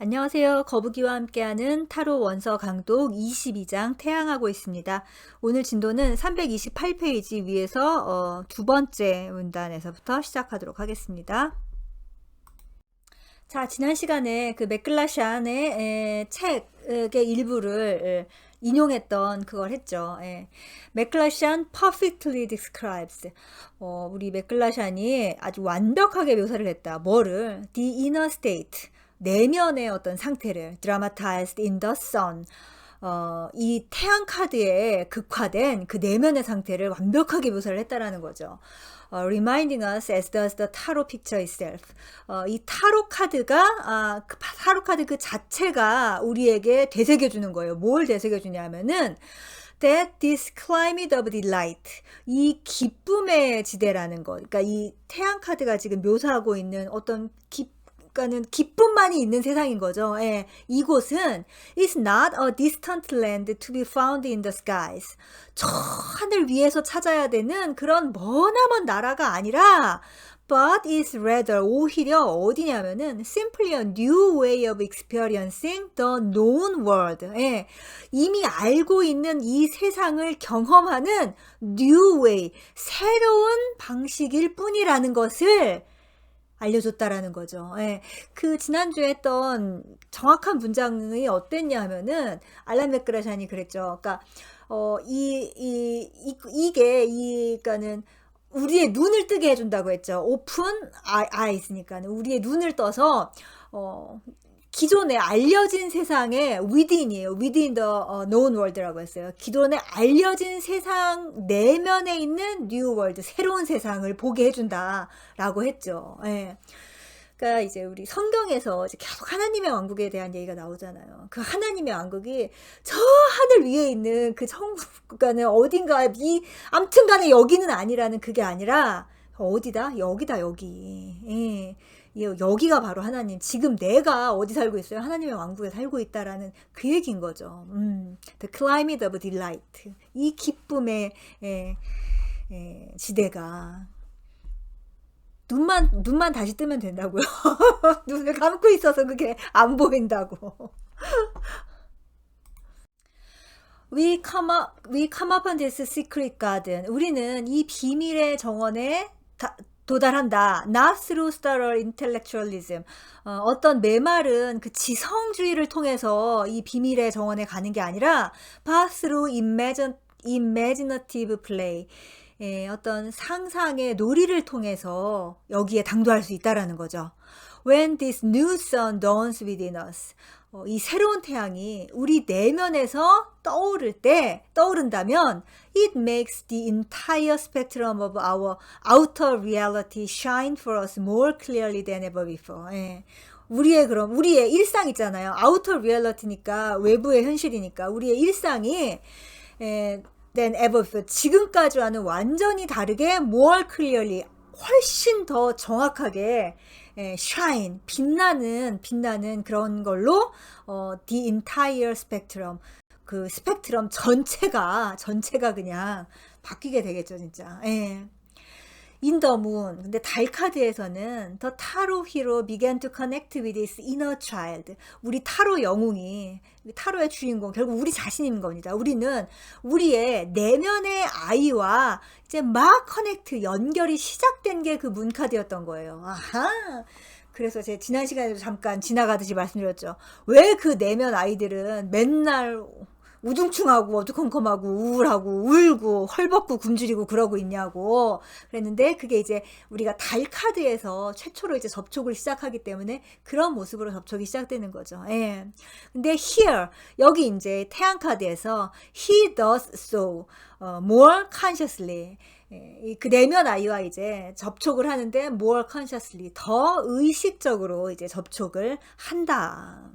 안녕하세요. 거북이와 함께하는 타로 원서 강독 22장 태양하고 있습니다. 오늘 진도는 328페이지 위에서 두 번째 문단에서부터 시작하도록 하겠습니다. 자, 지난 시간에 그 맥클라샨의 책의 일부를 인용했던 그걸 했죠. 맥클라샨 perfectly describes. 우리 맥클라샨이 아주 완벽하게 묘사를 했다. 뭐를? The inner state. 내면의 어떤 상태를 dramatized in the sun. 이 태양 카드에 극화된 그 내면의 상태를 완벽하게 묘사를 했다라는 거죠. reminding us as does the tarot picture itself. 이 타로 카드가 그 타로 카드 그 자체가 우리에게 되새겨 주는 거예요. 뭘 되새겨 주냐면은 that this climate of delight, 이 기쁨의 지대라는 것. 그러니까 이 태양 카드가 지금 묘사하고 있는 어떤 그러니까는 기쁨만이 있는 세상인 거죠. 이곳은 is not a distant land to be found in the skies. 저 하늘 위에서 찾아야 되는 그런 머나먼 나라가 아니라 but is rather 오히려 어디냐면은 simply a new way of experiencing the known world. 이미 알고 있는 이 세상을 경험하는 new way, 새로운 방식일 뿐이라는 것을 알려줬다라는 거죠. 그 지난주에 했던 정확한 문장이 어땠냐 하면은 알란 맥그라샨이 그랬죠. 그러니까 그러니까는 우리의 눈을 뜨게 해준다고 했죠. 오픈 아이스니까 우리의 눈을 떠서 기존에 알려진 세상의 within이에요. within the known world라고 했어요. 기존에 알려진 세상 내면에 있는 new world, 새로운 세상을 보게 해준다라고 했죠. 그러니까 이제 우리 성경에서 이제 계속 하나님의 왕국에 대한 얘기가 나오잖아요. 그 하나님의 왕국이 저 하늘 위에 있는 그 천국가는 어딘가 암튼간에 여기는 아니라는 그게 아니라 어디다? 여기다 여기. 여기가 바로 하나님. 지금 내가 어디 살고 있어요? 하나님의 왕국에 살고 있다라는 그 얘기인 거죠. The climate of delight. 이 기쁨의 지대가 눈만 다시 뜨면 된다고요. 눈을 감고 있어서 그게 안 보인다고. We come upon this secret garden. 우리는 이 비밀의 정원에 도달한다. Not through thorough intellectualism. 어떤 메마른 그 지성주의를 통해서 이 비밀의 정원에 가는 게 아니라 but through imaginative play. 어떤 상상의 놀이를 통해서 여기에 당도할 수 있다라는 거죠. When this new sun dawns within us. 이 새로운 태양이 우리 내면에서 떠오른다면 it makes the entire spectrum of our outer reality shine for us more clearly than ever before. 우리의 일상 있잖아요. outer reality니까 외부의 현실이니까 우리의 일상이 than ever before, 지금까지와는 완전히 다르게 more clearly, 훨씬 더 정확하게 shine, 빛나는 그런 걸로 the entire spectrum, 그 스펙트럼 전체가 그냥 바뀌게 되겠죠, 진짜. In the moon. 근데 달 카드에서는 the tarot hero began to connect with his inner child. 우리 타로 영웅이, 타로의 주인공, 결국 우리 자신인 겁니다. 우리는 우리의 내면의 아이와 이제 막 커넥트, 연결이 시작된 게 그 문 카드였던 거예요. 아하! 그래서 제가 지난 시간에도 잠깐 지나가듯이 말씀드렸죠. 왜 그 내면 아이들은 맨날 우중충하고 어두컴컴하고 우울하고 울고 헐벗고 굶주리고 그러고 있냐고 그랬는데, 그게 이제 우리가 달 카드에서 최초로 이제 접촉을 시작하기 때문에 그런 모습으로 접촉이 시작되는 거죠. 근데 here, 여기 이제 태양 카드에서 he does so more consciously. 그 내면 아이와 이제 접촉을 하는데 more consciously, 더 의식적으로 이제 접촉을 한다.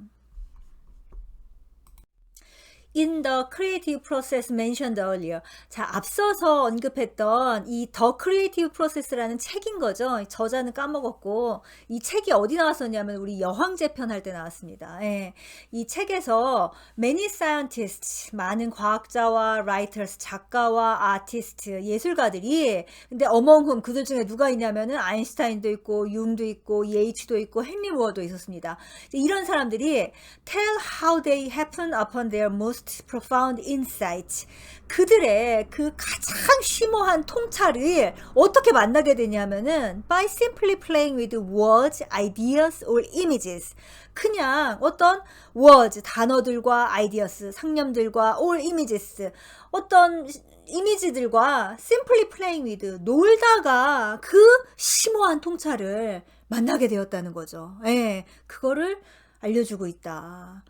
In the creative process mentioned earlier. 자, 앞서서 언급했던 이 The Creative Process라는 책인 거죠. 저자는 까먹었고, 이 책이 어디 나왔었냐면 우리 여황제 편 할 때 나왔습니다. 예. 이 책에서 many scientists, 많은 과학자와 writers, 작가와 artist, 예술가들이, 근데 among whom 그들 중에 누가 있냐면은 아인슈타인도 있고, 융도 있고, 예이츠도 있고, 헨리 무어도 있었습니다. 이런 사람들이 tell how they happen upon their most profound insights. 그들의 그 가장 심오한 통찰을 어떻게 만나게 되냐면은 by simply playing with words, ideas or images. 그냥 어떤 words, 단어들과 ideas, 상념들과 or images, 어떤 이미지들과 simply playing with, 놀다가 그 심오한 통찰을 만나게 되었다는 거죠. 예, 그거를 알려주고 있다.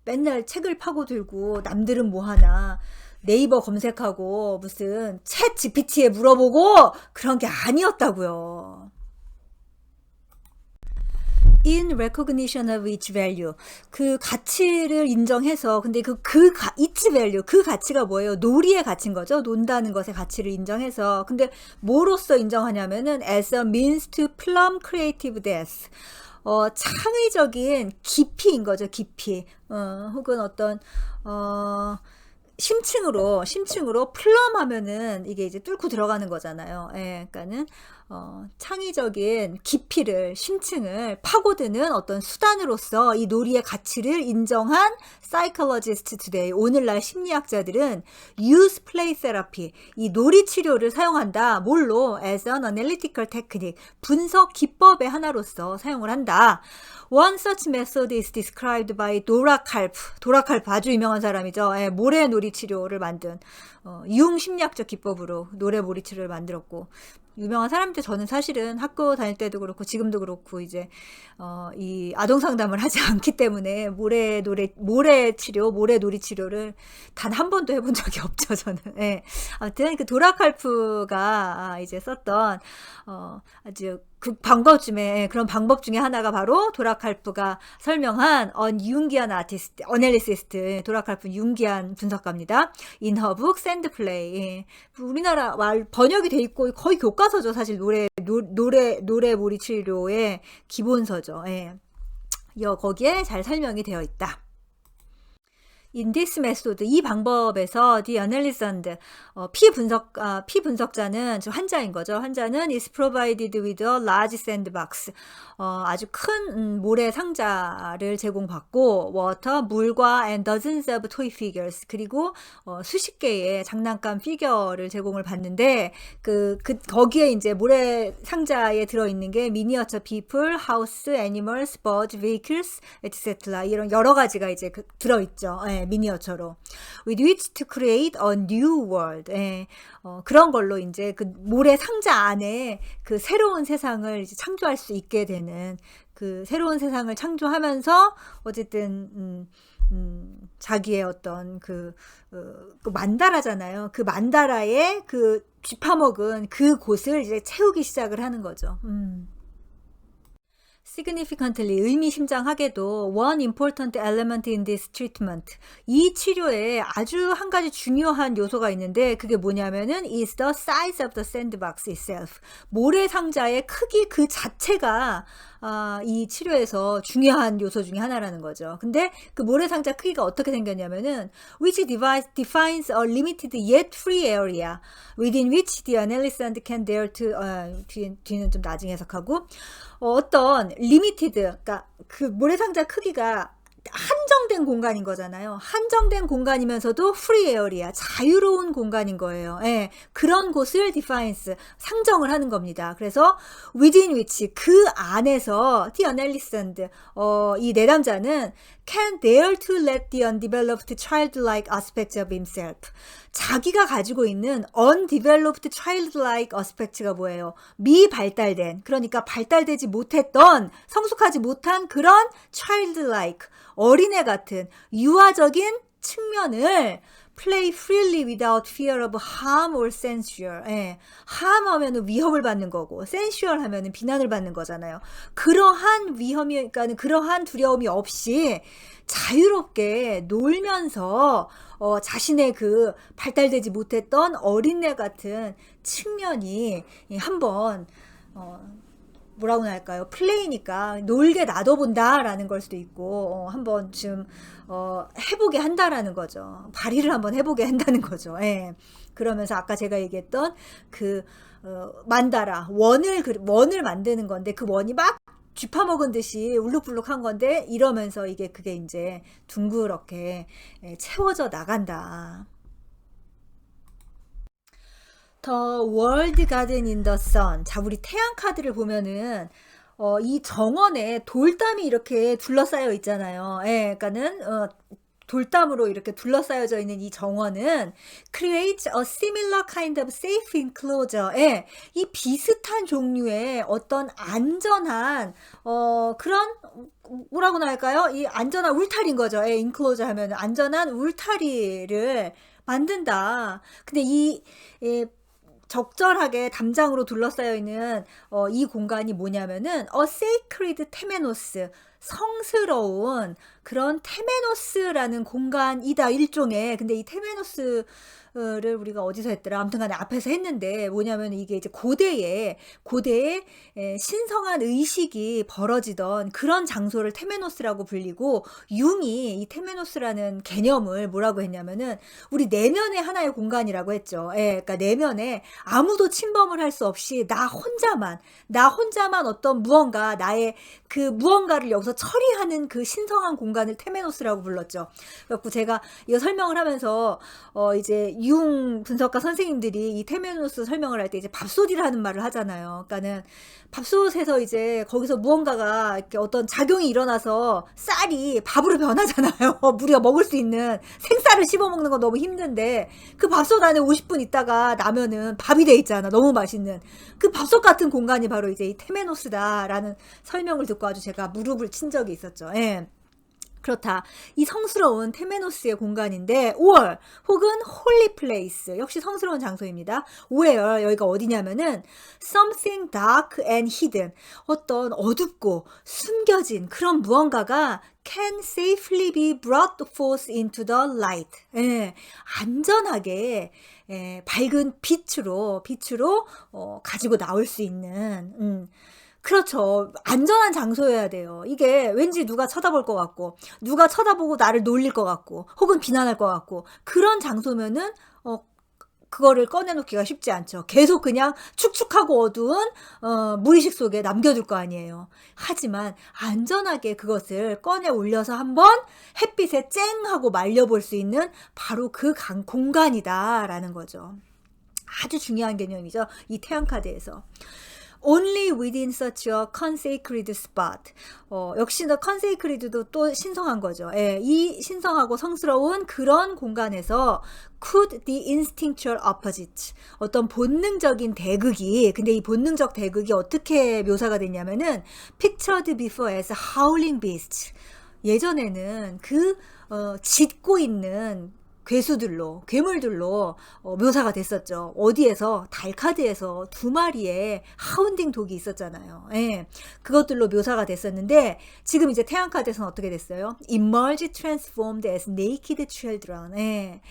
맨날 책을 파고들고 남들은 뭐 하나 네이버 검색하고 무슨 챗 GPT에 물어보고 그런 게 아니었다고요. In recognition of each value. 그 가치를 인정해서, 근데 each value, 그 가치가 뭐예요? 놀이의 가치인 거죠. 논다는 것의 가치를 인정해서. 근데 뭐로써 인정하냐면은 as a means to plumb creative depth. 창의적인 깊이인 거죠, 깊이. 혹은 어떤, 심층으로 플럼 하면은 이게 이제 뚫고 들어가는 거잖아요. 예, 그러니까는, 창의적인 깊이를, 심층을 파고드는 어떤 수단으로서 이 놀이의 가치를 인정한 psychologists today, 오늘날 심리학자들은 use play therapy, 이 놀이 치료를 사용한다. 뭘로? as an analytical technique, 분석 기법의 하나로서 사용을 한다. One such method is described by Dora Karp. 도라 칼프 아주 유명한 사람이죠. 예, 모래 놀이 치료를 만든 융 심리학적 기법으로 노래 놀이 치료를 만들었고, 유명한 사람인데 저는 사실은 학교 다닐 때도 그렇고 지금도 그렇고 이제 이 아동 상담을 하지 않기 때문에 모래 치료, 모래 놀이 치료를 단 한 번도 해본 적이 없죠, 저는. 예. 아무튼 그 도라 칼프가 이제 썼던 아주 그 방법 중에, 그런 방법 중에 하나가 바로 도라 칼프가 설명한 윤기한 아티스트, 어널리시스트, 도라 칼프는 윤기한 분석가입니다. In her book Sand Play. 우리나라 말 번역이 돼 있고 거의 교과서죠, 사실 노래 몰이 치료의 기본서죠. 예. 거기에 잘 설명이 되어 있다. In this method, 이 방법에서 the analysand, 피분석자는 환자인 거죠. 환자는 is provided with a large sandbox, 아주 큰 모래 상자를 제공받고 water, 물과 and dozens of toy figures, 그리고 수십 개의 장난감 피규어를 제공을 받는데 거기에 이제 모래 상자에 들어있는 게 miniature people, house, animals, birds, vehicles, etc. 이런 여러 가지가 이제 들어있죠. 예. 미니어처로 with which to create a new world. 예, 그런 걸로 이제 그 모래 상자 안에 그 새로운 세상을 이제 창조할 수 있게 되는, 그 새로운 세상을 창조하면서 어쨌든 자기의 어떤 그 만다라잖아요. 그 만다라에 그 쥐파먹은 그 곳을 이제 채우기 시작을 하는 거죠. significantly, 의미심장하게도 one important element in this treatment, 이 치료에 아주 한 가지 중요한 요소가 있는데 그게 뭐냐면은 is the size of the sandbox itself. 모래 상자의 크기 그 자체가 이 치료에서 중요한 요소 중에 하나라는 거죠. 근데 그 모래 상자 크기가 어떻게 생겼냐면은 which defines a limited yet free area within which the analysand can dare to 뒤는 좀 나중에 해석하고, 어떤 limited, 그러니까 그 모래 상자 크기가 한정된 공간인 거잖아요. 한정된 공간이면서도 free area, 자유로운 공간인 거예요. 예, 그런 곳을 defines, 상정을 하는 겁니다. 그래서 within which, 그 안에서 the analysand, 이 내담자는 can dare to let the undeveloped childlike aspects of himself, 자기가 가지고 있는 undeveloped childlike aspects가 뭐예요? 미발달된, 그러니까 발달되지 못했던, 성숙하지 못한 그런 childlike, 어린애 같은 유아적인 측면을 play freely without fear of harm or censure. 예. harm 하면은 위협을 받는 거고, censure 하면은 비난을 받는 거잖아요. 그러한 위험이, 그러니까 그러한 두려움이 없이 자유롭게 놀면서 자신의 그 발달되지 못했던 어린애 같은 측면이 한번 뭐라고 할까요? 플레이니까 놀게 놔둬본다라는 걸 수도 있고 한번 좀 해보게 한다라는 거죠. 발휘를 한번 해보게 한다는 거죠. 예. 그러면서 아까 제가 얘기했던 그 만다라 원을 만드는 건데 그 원이 막 쥐파먹은 듯이 울룩불룩한 건데 이러면서 그게 이제 둥그렇게 채워져 나간다. The World Garden in the Sun. 자, 우리 태양 카드를 보면은 이 정원에 돌담이 이렇게 둘러싸여 있잖아요. 예, 그러니까는 돌담으로 이렇게 둘러싸여져 있는 이 정원은 create a similar kind of safe enclosure. 예, 이 비슷한 종류의 어떤 안전한 그런 뭐라고나 할까요? 이 안전한 울타리인 거죠. 예, enclosure 하면 안전한 울타리를 만든다. 근데 적절하게 담장으로 둘러싸여 있는 이 공간이 뭐냐면은 a sacred temenos, 성스러운 그런 테메노스라는 공간이다, 일종의. 근데 이 테메노스를 우리가 어디서 했더라? 아무튼 간에 앞에서 했는데 뭐냐면 이게 이제 고대에 신성한 의식이 벌어지던 그런 장소를 테메노스라고 불리고, 융이 이 테메노스라는 개념을 뭐라고 했냐면은 우리 내면의 하나의 공간이라고 했죠. 예, 그러니까 내면에 아무도 침범을 할 수 없이 나 혼자만 어떤 무언가, 나의 그 무언가를 여기서 처리하는 그 신성한 공간을 테메노스라고 불렀죠. 그래갖고 제가 이거 설명을 하면서 이제 융 분석가 선생님들이 이 테메노스 설명을 할 때 이제 밥솥이라는 말을 하잖아요. 그러니까는 밥솥에서 이제 거기서 무언가가 이렇게 어떤 작용이 일어나서 쌀이 밥으로 변하잖아요. 우리가 먹을 수 있는 생쌀을 씹어 먹는 건 너무 힘든데 그 밥솥 안에 50분 있다가 나면은 밥이 돼 있잖아. 너무 맛있는 그 밥솥 같은 공간이 바로 이제 이 테메노스다라는 설명을 듣고 아주 제가 무릎을 친 적이 있었죠. 예. 그렇다. 이 성스러운 테메노스의 공간인데, or 혹은 holy place, 역시 성스러운 장소입니다. where, 여기가 어디냐면은 something dark and hidden, 어떤 어둡고 숨겨진 그런 무언가가 can safely be brought forth into the light. 예, 안전하게 밝은 빛으로 가지고 나올 수 있는 그렇죠. 안전한 장소여야 돼요. 이게 왠지 누가 쳐다볼 것 같고, 누가 쳐다보고 나를 놀릴 것 같고, 혹은 비난할 것 같고, 그런 장소면은, 그거를 꺼내놓기가 쉽지 않죠. 계속 그냥 축축하고 어두운, 무의식 속에 남겨둘 거 아니에요. 하지만, 안전하게 그것을 꺼내 올려서 한번 햇빛에 쨍 하고 말려볼 수 있는 바로 그 공간이다라는 거죠. 아주 중요한 개념이죠. 이 태양카드에서. Only within such a consecrated spot. 역시나 consacred도 또 신성한 거죠. 예, 이 신성하고 성스러운 그런 공간에서 could the instinctual opposite, 어떤 본능적인 대극이, 근데 이 본능적 대극이 어떻게 묘사가 됐냐면은 pictured before as howling beasts. 예전에는 짖고 있는 괴물들로 묘사가 됐었죠. 어디에서? 달카드에서 2마리의 하운딩 독이 있었잖아요. 예, 그것들로 묘사가 됐었는데 지금 이제 태양카드에서는 어떻게 됐어요? Emerge transformed as naked children. 예,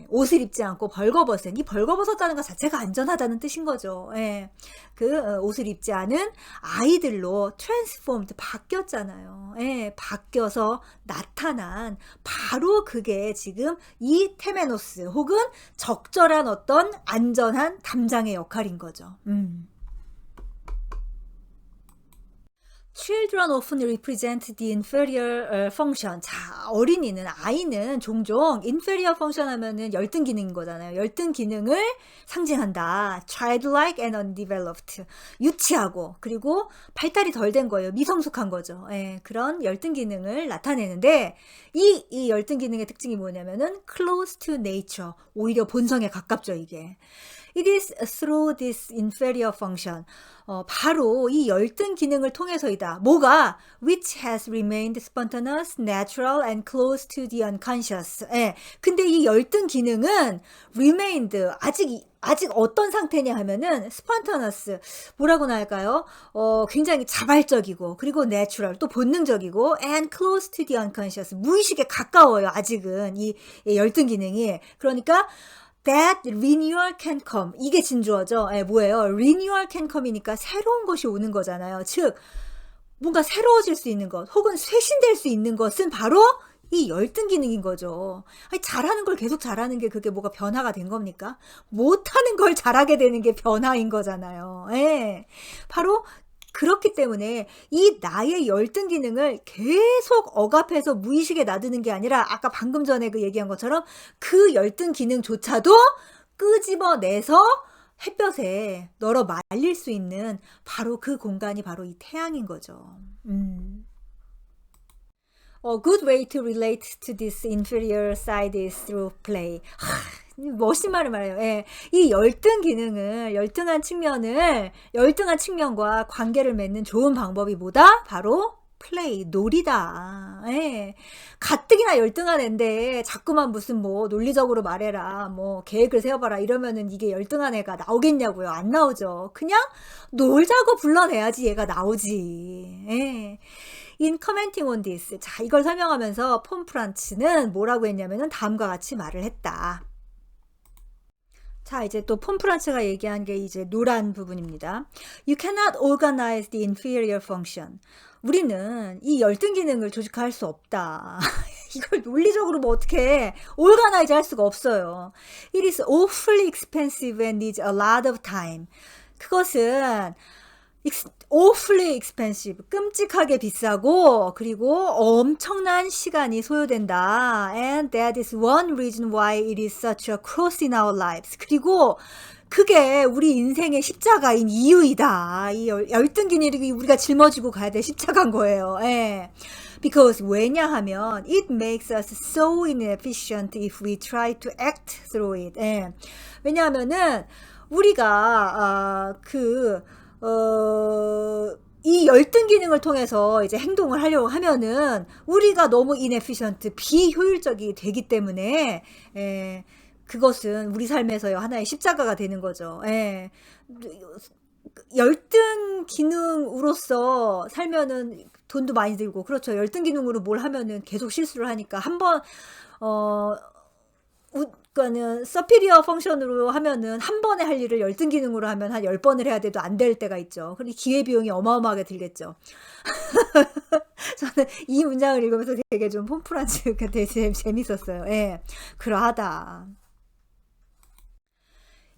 옷을 입지 않고 벌거벗은, 이 벌거벗었다는 것 자체가 안전하다는 뜻인 거죠. 예, 옷을 입지 않은 아이들로 transformed, 바뀌었잖아요. 예, 바뀌어서 나타난 바로 그게 지금 이 테메노스 혹은 적절한 어떤 안전한 담장의 역할인 거죠. Children often represent the inferior function. 자, 아이는 종종 inferior function 하면은 열등 기능인 거잖아요. 열등 기능을 상징한다. childlike and undeveloped. 유치하고, 그리고 발달이 덜 된 거예요. 미성숙한 거죠. 예, 그런 열등 기능을 나타내는데, 이 열등 기능의 특징이 뭐냐면은 close to nature. 오히려 본성에 가깝죠, 이게. It is through this inferior function. 바로 이 열등 기능을 통해서이다. 뭐가? Which has remained spontaneous, natural, and close to the unconscious. 예. 근데 이 열등 기능은 remained, 아직 어떤 상태냐 하면은 spontaneous, 뭐라고나 할까요? 굉장히 자발적이고, 그리고 natural, 또 본능적이고, and close to the unconscious, 무의식에 가까워요. 아직은 이 열등 기능이. 그러니까 that renewal can come. 이게 진주어죠. 예, 뭐예요? renewal can come이니까 새로운 것이 오는 거잖아요. 즉 뭔가 새로워질 수 있는 것, 혹은 쇄신될 수 있는 것은 바로 이 열등 기능인 거죠. 아니, 잘하는 걸 계속 잘하는 게 그게 뭐가 변화가 된 겁니까? 못하는 걸 잘하게 되는 게 변화인 거잖아요. 예. 바로 그렇기 때문에 이 나의 열등 기능을 계속 억압해서 무의식에 놔두는 게 아니라 아까 방금 전에 그 얘기한 것처럼 그 열등 기능조차도 끄집어내서 햇볕에 널어 말릴 수 있는 바로 그 공간이 바로 이 태양인 거죠. A good way to relate to this inferior side is through play. 멋진 말을 말해요. 예. 이 열등 기능을, 열등한 측면과 관계를 맺는 좋은 방법이 뭐다? 바로 플레이, 놀이다. 예. 가뜩이나 열등한 애인데 자꾸만 무슨 뭐 논리적으로 말해라, 뭐 계획을 세워봐라 이러면은 이게 열등한 애가 나오겠냐고요? 안 나오죠. 그냥 놀자고 불러내야지 얘가 나오지. 예. In commenting on this. 자, 이걸 설명하면서 폰 프란츠는 뭐라고 했냐면은 다음과 같이 말을 했다. 자, 이제 또 폰 프란츠가 얘기한 게 이제 노란 부분입니다. You cannot organize the inferior function. 우리는 이 열등 기능을 조직화할 수 없다. 이걸 논리적으로 뭐 어떻게 organize 할 수가 없어요. It is awfully expensive and needs a lot of time. 그것은 awfully expensive, 끔찍하게 비싸고, 그리고 엄청난 시간이 소요된다. And that is one reason why it is such a cross in our lives. 그리고 그게 우리 인생의 십자가인 이유이다. 이 열등 기능이 우리가 짊어지고 가야 될 십자가인 거예요. 예. Because 왜냐하면 it makes us so inefficient if we try to act through it. 예. 왜냐하면은 우리가 이 열등 기능을 통해서 이제 행동을 하려고 하면은 우리가 너무 inefficient, 비효율적이 되기 때문에 그것은 우리 삶에서요 하나의 십자가가 되는 거죠. 예. 열등 기능으로서 살면은 돈도 많이 들고, 그렇죠. 열등 기능으로 뭘 하면은 계속 실수를 하니까 한번 그러니까는 superior function으로 하면은 한 번에 할 일을 열등 기능으로 하면 한 10번을 해야 돼도 안 될 때가 있죠. 그리고 기회비용이 어마어마하게 들겠죠. 저는 이 문장을 읽으면서 되게 좀 폰 프란츠가 되게 재밌었어요. 예, 그러하다.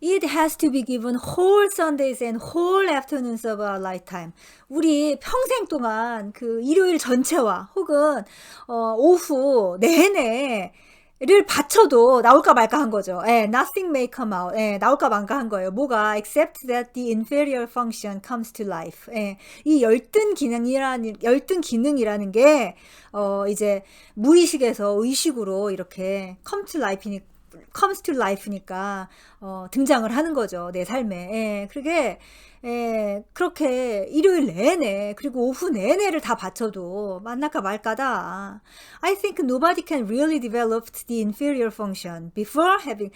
It has to be given whole Sundays and whole afternoons of our lifetime. 우리 평생 동안 그 일요일 전체와 혹은 오후 내내 를 바쳐도 나올까 말까 한 거죠. 예, nothing may come out. 예, 나올까 말까 한 거예요. 뭐가 except that the inferior function comes to life. 예, 이 열등 기능이라는 게 이제 무의식에서 의식으로 이렇게 comes to life니까 등장을 하는 거죠. 내 삶에. 예, 그렇게 일요일 내내 그리고 오후 내내를 다 바쳐도 만날까 말까다. I think nobody can really develop the inferior function before having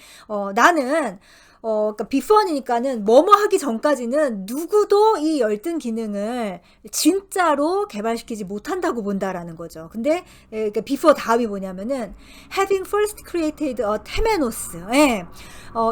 나는 그러니까 before니까는 뭐뭐 하기 전까지는 누구도 이 열등 기능을 진짜로 개발시키지 못한다고 본다라는 거죠. 근데 그러니까 before 다음이 뭐냐면은 having first created a temenos. 예.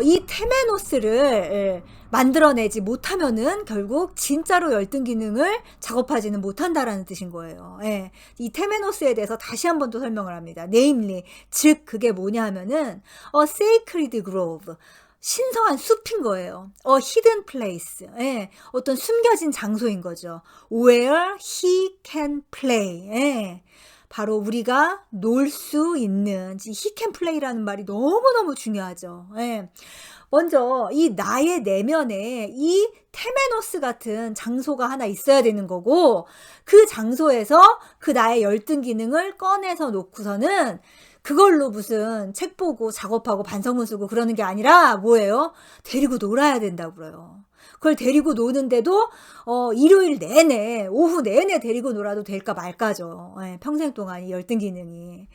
이 테메노스를 만들어내지 못하면은 결국 진짜로 열등 기능을 작업하지는 못한다라는 뜻인 거예요. 예. 이 테메노스에 대해서 다시 한 번 또 설명을 합니다. namely, 즉 그게 뭐냐 하면은 a sacred grove. 신성한 숲인 거예요. A hidden place. 예, 어떤 숨겨진 장소인 거죠. Where he can play. 예, 바로 우리가 놀 수 있는, he can play라는 말이 너무너무 중요하죠. 예, 먼저 이 나의 내면에 이 테메노스 같은 장소가 하나 있어야 되는 거고, 그 장소에서 그 나의 열등 기능을 꺼내서 놓고서는 그걸로 무슨 책 보고 작업하고 반성문 쓰고 그러는 게 아니라 뭐예요? 데리고 놀아야 된다고요. 그걸 데리고 노는데도 일요일 내내 오후 내내 데리고 놀아도 될까 말까죠. 예, 평생 동안 이 열등 기능이.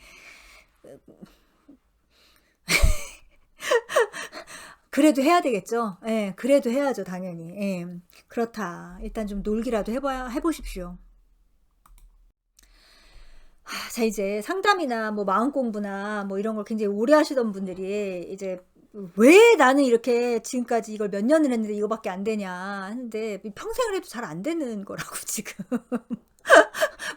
그래도 해야 되겠죠. 예, 그래도 해야죠, 당연히. 예, 그렇다. 일단 좀 놀기라도 해보십시오. 자, 이제 상담이나 뭐 마음 공부나 뭐 이런 걸 굉장히 오래 하시던 분들이 이제 왜 나는 이렇게 지금까지 이걸 몇 년을 했는데 이거밖에 안 되냐 하는데, 평생을 해도 잘 안 되는 거라고 지금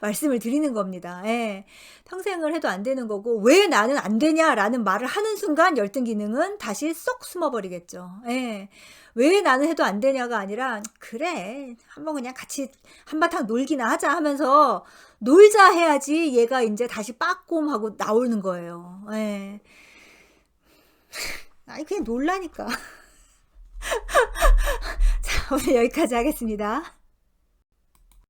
말씀을 드리는 겁니다. 예. 평생을 해도 안 되는 거고, 왜 나는 안 되냐라는 말을 하는 순간 열등 기능은 다시 쏙 숨어버리겠죠. 예. 왜 나는 해도 안 되냐가 아니라, 그래, 한번 그냥 같이 한바탕 놀기나 하자 하면서 놀자 해야지 얘가 이제 다시 빠꼼하고 나오는 거예요. 예. 아니, 그냥 놀라니까. 자, 오늘 여기까지 하겠습니다.